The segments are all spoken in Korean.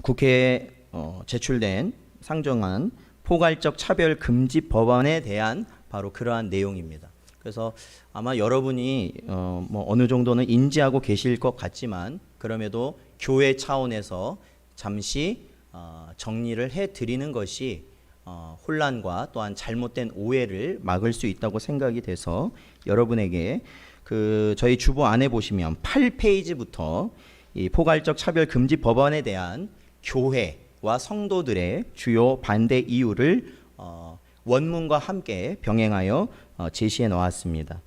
국회에 제출된 상정한 포괄적 차별 금지 법안에 대한 바로 그러한 내용입니다. 그래서 아마 여러분이 어느 정도는 인지하고 계실 것 같지만 그럼에도 교회 차원에서 잠시 정리를 해드리는 것이 혼란과 또한 잘못된 오해를 막을 수 있다고 생각이 돼서 여러분에게 저희 주보 안에 보시면 8페이지부터 이 포괄적 차별 금지 법안에 대한 교회와 성도들의 주요 반대 이유를 원문과 함께 병행하여 제시해 놓았습니다.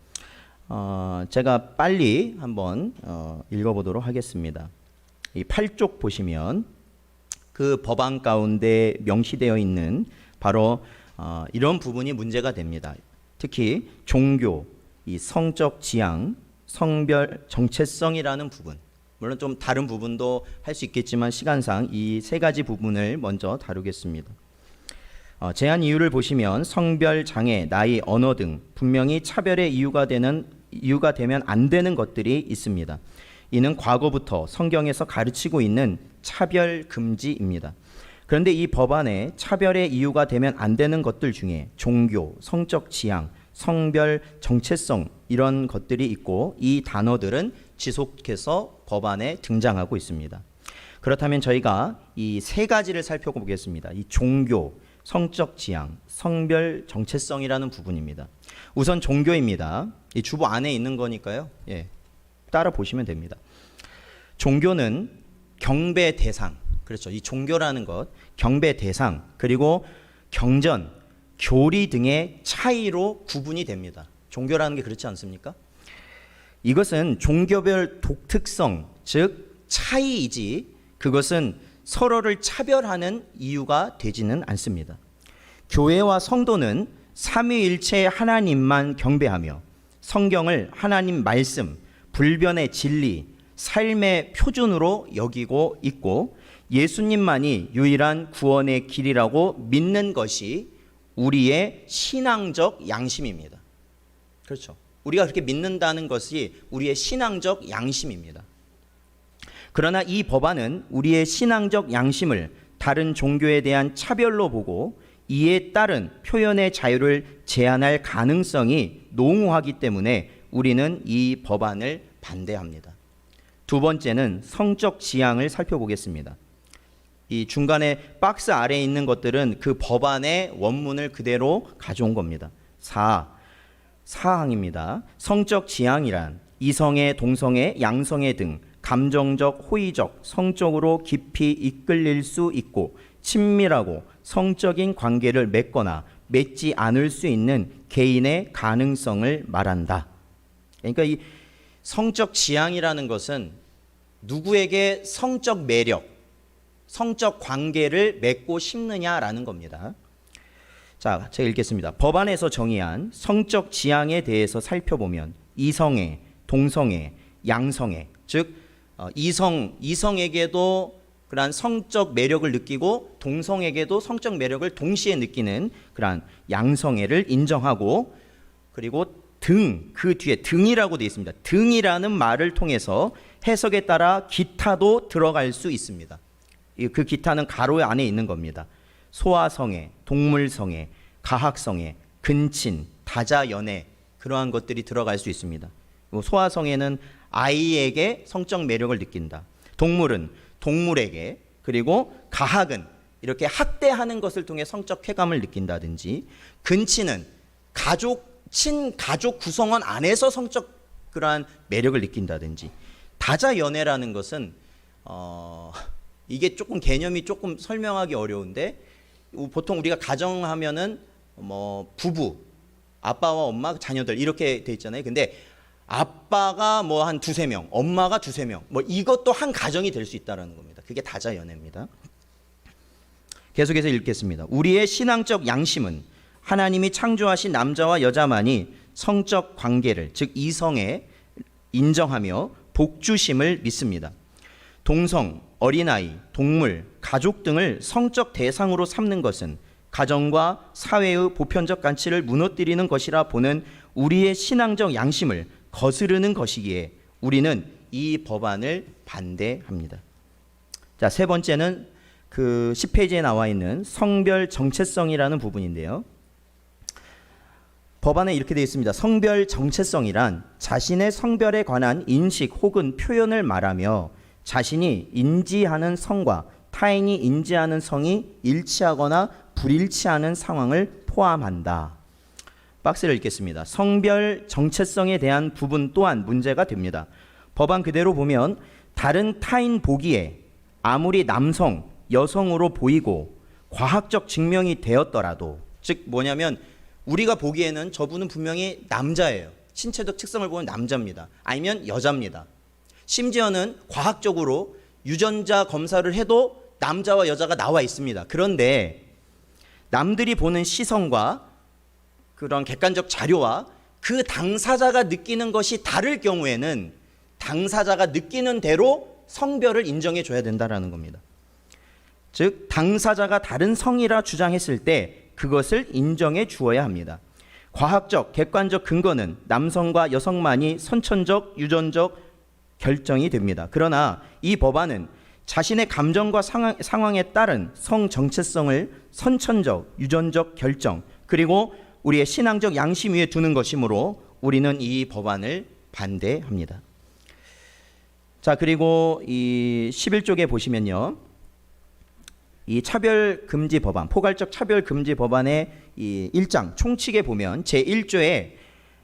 제가 빨리 한번 읽어보도록 하겠습니다. 이 8쪽 보시면 그 법안 가운데 명시되어 있는 바로 이런 부분이 문제가 됩니다. 특히 종교, 이 성적 지향, 성별 정체성이라는 부분, 물론 좀 다른 부분도 할 수 있겠지만 시간상 이 세 가지 부분을 먼저 다루겠습니다. 제한 이유를 보시면 성별, 장애, 나이, 언어 등 분명히 차별의 이유가 되면 안 되는 것들이 있습니다. 이는 과거부터 성경에서 가르치고 있는 차별 금지입니다. 그런데 이 법안에 차별의 이유가 되면 안 되는 것들 중에 종교, 성적 지향, 성별 정체성 이런 것들이 있고 이 단어들은 지속해서 법안에 등장하고 있습니다. 그렇다면 저희가 이 세 가지를 살펴보겠습니다. 이 종교, 성적 지향, 성별 정체성이라는 부분입니다. 우선 종교입니다. 이 주보 안에 있는 거니까요. 따라 보시면 됩니다. 종교는 경배 대상, 그렇죠. 이 종교라는 것, 경배 대상, 그리고 경전, 교리 등의 차이로 구분이 됩니다. 종교라는 게 그렇지 않습니까? 이것은 종교별 독특성, 즉 차이이지 그것은 서로를 차별하는 이유가 되지는 않습니다. 교회와 성도는 삼위일체 하나님만 경배하며 성경을 하나님 말씀, 불변의 진리, 삶의 표준으로 여기고 있고 예수님만이 유일한 구원의 길이라고 믿는 것이 우리의 신앙적 양심입니다. 그렇죠. 우리가 그렇게 믿는다는 것이 우리의 신앙적 양심입니다. 그러나 이 법안은 우리의 신앙적 양심을 다른 종교에 대한 차별로 보고 이에 따른 표현의 자유를 제한할 가능성이 농후하기 때문에 우리는 이 법안을 반대합니다. 두 번째는 성적 지향을 살펴보겠습니다. 이 중간에 박스 아래에 있는 것들은 그 법안의 원문을 그대로 가져온 겁니다. 4항입니다. 성적 지향이란 이성애, 동성애, 양성애 등 감정적, 호의적, 성적으로 깊이 이끌릴 수 있고 친밀하고 성적인 관계를 맺거나 맺지 않을 수 있는 개인의 가능성을 말한다. 그러니까 이 성적 지향이라는 것은 누구에게 성적 매력, 성적 관계를 맺고 싶느냐라는 겁니다. 자, 제가 읽겠습니다. 법안에서 정의한 성적 지향에 대해서 살펴보면 이성애, 동성애, 양성애, 즉 이성에게도 그러한 성적 매력을 느끼고 동성에게도 성적 매력을 동시에 느끼는 그러한 양성애를 인정하고 그리고 그 뒤에 등이라고 되어 있습니다. 등이라는 말을 통해서 해석에 따라 기타도 들어갈 수 있습니다. 그 기타는 가로 안에 있는 겁니다. 소아성애, 동물성애, 가학성애, 근친, 다자연애 그러한 것들이 들어갈 수 있습니다. 소아성애는 아이에게 성적 매력을 느낀다. 동물은 동물에게, 그리고 가학은 이렇게 학대하는 것을 통해 성적 쾌감을 느낀다든지, 근친은 친가족 구성원 안에서 성적 그러한 매력을 느낀다든지, 다자연애라는 것은 이게 조금 개념이 조금 설명하기 어려운데 보통 우리가 가정하면은 부부, 아빠와 엄마, 자녀들 이렇게 돼 있잖아요. 근데 아빠가 한 두세 명, 엄마가 두세 명, 이것도 한 가정이 될 수 있다는 겁니다. 그게 다자연애입니다. 계속해서 읽겠습니다. 우리의 신앙적 양심은 하나님이 창조하신 남자와 여자만이 성적 관계를, 즉 이성에 인정하며 복주심을 믿습니다. 동성, 어린아이, 동물, 가족 등을 성적 대상으로 삼는 것은 가정과 사회의 보편적 가치를 무너뜨리는 것이라 보는 우리의 신앙적 양심을 거스르는 것이기에 우리는 이 법안을 반대합니다. 자, 세 번째는 그 10페이지에 나와 있는 성별 정체성이라는 부분인데요. 법안에 이렇게 되어 있습니다. 성별 정체성이란 자신의 성별에 관한 인식 혹은 표현을 말하며 자신이 인지하는 성과 타인이 인지하는 성이 일치하거나 불일치하는 상황을 포함한다. 박스를 읽겠습니다. 성별 정체성에 대한 부분 또한 문제가 됩니다. 법안 그대로 보면 다른 타인 보기에 아무리 남성, 여성으로 보이고 과학적 증명이 되었더라도, 즉 뭐냐면 우리가 보기에는 저분은 분명히 남자예요. 신체적 특성을 보면 남자입니다. 아니면 여자입니다. 심지어는 과학적으로 유전자 검사를 해도 남자와 여자가 나와 있습니다. 그런데 남들이 보는 시선과 그런 객관적 자료와 그 당사자가 느끼는 것이 다를 경우에는 당사자가 느끼는 대로 성별을 인정해 줘야 된다는 겁니다. 즉 당사자가 다른 성이라 주장했을 때 그것을 인정해 주어야 합니다. 과학적, 객관적 근거는 남성과 여성만이 선천적, 유전적 결정이 됩니다. 그러나 이 법안은 자신의 감정과 상황에 따른 성 정체성을 선천적, 유전적 결정, 그리고 우리의 신앙적 양심 위에 두는 것이므로 우리는 이 법안을 반대합니다. 자, 그리고 이 11쪽에 보시면요. 이 차별금지 법안, 포괄적 차별금지 법안의 이 1장 총칙에 보면 제1조에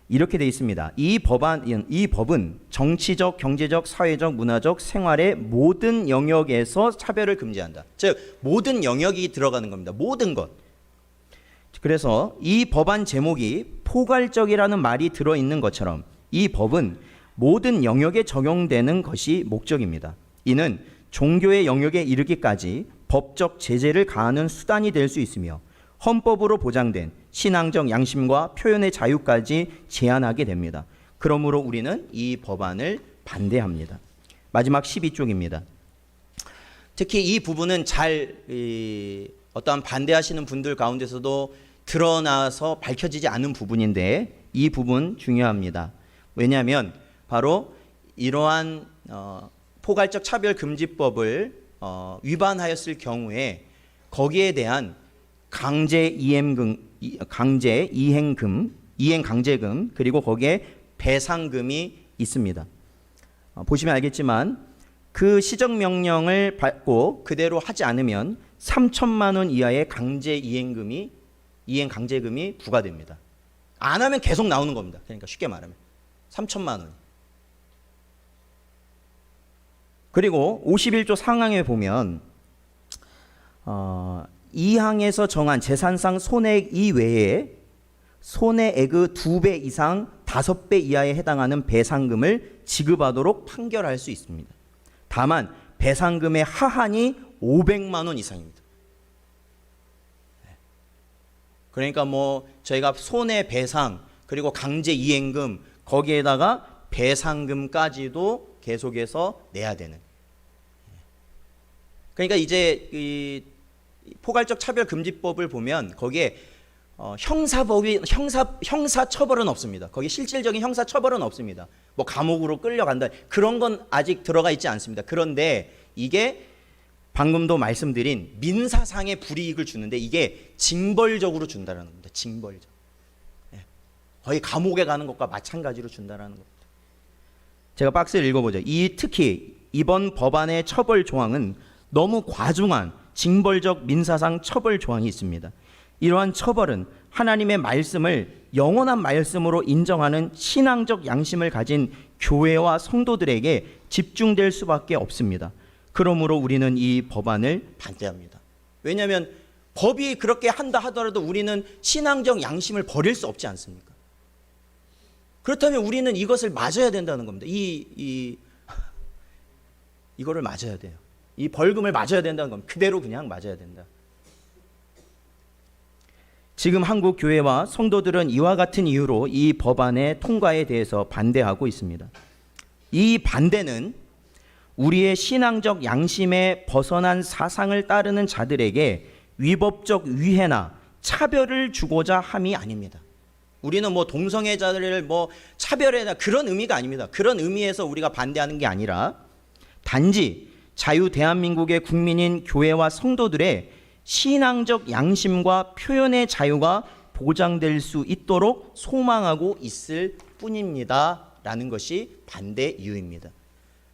이렇게 되어 있습니다. 이 법은 정치적, 경제적, 사회적, 문화적, 생활의 모든 영역에서 차별을 금지한다. 즉 모든 영역이 들어가는 겁니다. 모든 것. 그래서 이 법안 제목이 포괄적이라는 말이 들어있는 것처럼 이 법은 모든 영역에 적용되는 것이 목적입니다. 이는 종교의 영역에 이르기까지 법적 제재를 가하는 수단이 될 수 있으며 헌법으로 보장된 신앙적 양심과 표현의 자유까지 제한하게 됩니다. 그러므로 우리는 이 법안을 반대합니다. 마지막 12쪽입니다. 특히 이 부분은 잘 어떠한 반대하시는 분들 가운데서도 드러나서 밝혀지지 않은 부분인데 이 부분 중요합니다. 왜냐하면 바로 이러한 포괄적 차별금지법을 위반하였을 경우에 거기에 대한 이행 강제금 그리고 거기에 배상금이 있습니다. 보시면 알겠지만 그 시정명령을 받고 그대로 하지 않으면 3천만 원 이하의 이행 강제금이 부과됩니다. 안 하면 계속 나오는 겁니다. 그러니까 쉽게 말하면 3천만 원. 그리고 51조 상항에 보면 2항에서 정한 재산상 손해액 이외에 손해액의 2배 이상 5배 이하에 해당하는 배상금을 지급하도록 판결할 수 있습니다. 다만 배상금의 하한이 500만 원 이상입니다. 그러니까 뭐 저희가 손해배상 그리고 강제이행금 거기에다가 배상금까지도 계속해서 내야 되는. 그러니까 이제 이 포괄적 차별금지법을 보면 거기에 형사처벌은 없습니다. 거기 실질적인 형사처벌은 없습니다. 뭐 감옥으로 끌려간다 그런 건 아직 들어가 있지 않습니다. 그런데 이게 방금도 말씀드린 민사상의 불이익을 주는데 이게 징벌적으로 준다는 겁니다. 징벌적. 거의 감옥에 가는 것과 마찬가지로 준다는 겁니다. 제가 박스를 읽어보죠. 특히 이번 법안의 처벌 조항은 너무 과중한 징벌적 민사상 처벌 조항이 있습니다. 이러한 처벌은 하나님의 말씀을 영원한 말씀으로 인정하는 신앙적 양심을 가진 교회와 성도들에게 집중될 수밖에 없습니다. 그러므로 우리는 이 법안을 반대합니다. 왜냐하면 법이 그렇게 한다 하더라도 우리는 신앙적 양심을 버릴 수 없지 않습니까? 그렇다면 우리는 이것을 맞아야 된다는 겁니다. 이거를 맞아야 돼요. 이 벌금을 맞아야 된다는 겁니다. 그대로 그냥 맞아야 된다. 지금 한국 교회와 성도들은 이와 같은 이유로 이 법안의 통과에 대해서 반대하고 있습니다. 이 반대는 우리의 신앙적 양심에 벗어난 사상을 따르는 자들에게 위법적 위해나 차별을 주고자 함이 아닙니다. 우리는 뭐 동성애자들을 뭐 차별해나 그런 의미가 아닙니다. 그런 의미에서 우리가 반대하는 게 아니라 단지 자유 대한민국의 국민인 교회와 성도들의 신앙적 양심과 표현의 자유가 보장될 수 있도록 소망하고 있을 뿐입니다. 라는 것이 반대 이유입니다.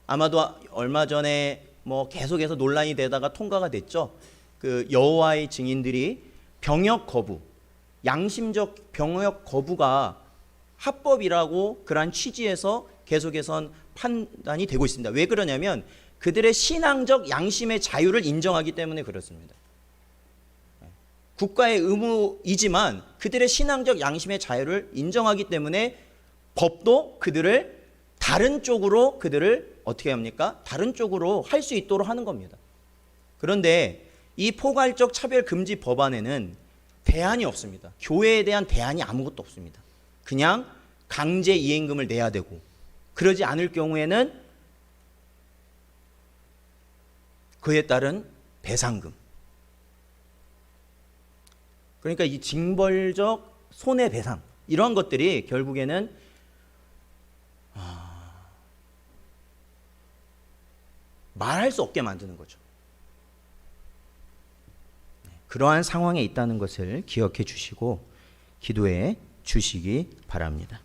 아마도 얼마 전에 뭐 계속해서 논란이 되다가 통과가 됐죠. 그 여호와의 증인들이 병역 거부, 양심적 병역 거부가 합법이라고 그러한 취지에서 계속해서 판단이 되고 있습니다. 왜 그러냐면 그들의 신앙적 양심의 자유를 인정하기 때문에 그렇습니다. 국가의 의무이지만 그들의 신앙적 양심의 자유를 인정하기 때문에 법도 그들을 다른 쪽으로 그들을 어떻게 합니까? 다른 쪽으로 할 수 있도록 하는 겁니다. 그런데 이 포괄적 차별 금지 법안에는 대안이 없습니다. 교회에 대한 대안이 아무것도 없습니다. 그냥 강제 이행금을 내야 되고, 그러지 않을 경우에는 그에 따른 배상금. 그러니까 이 징벌적 손해배상, 이런 것들이 결국에는 말할 수 없게 만드는 거죠. 그러한 상황에 있다는 것을 기억해 주시고 기도해 주시기 바랍니다.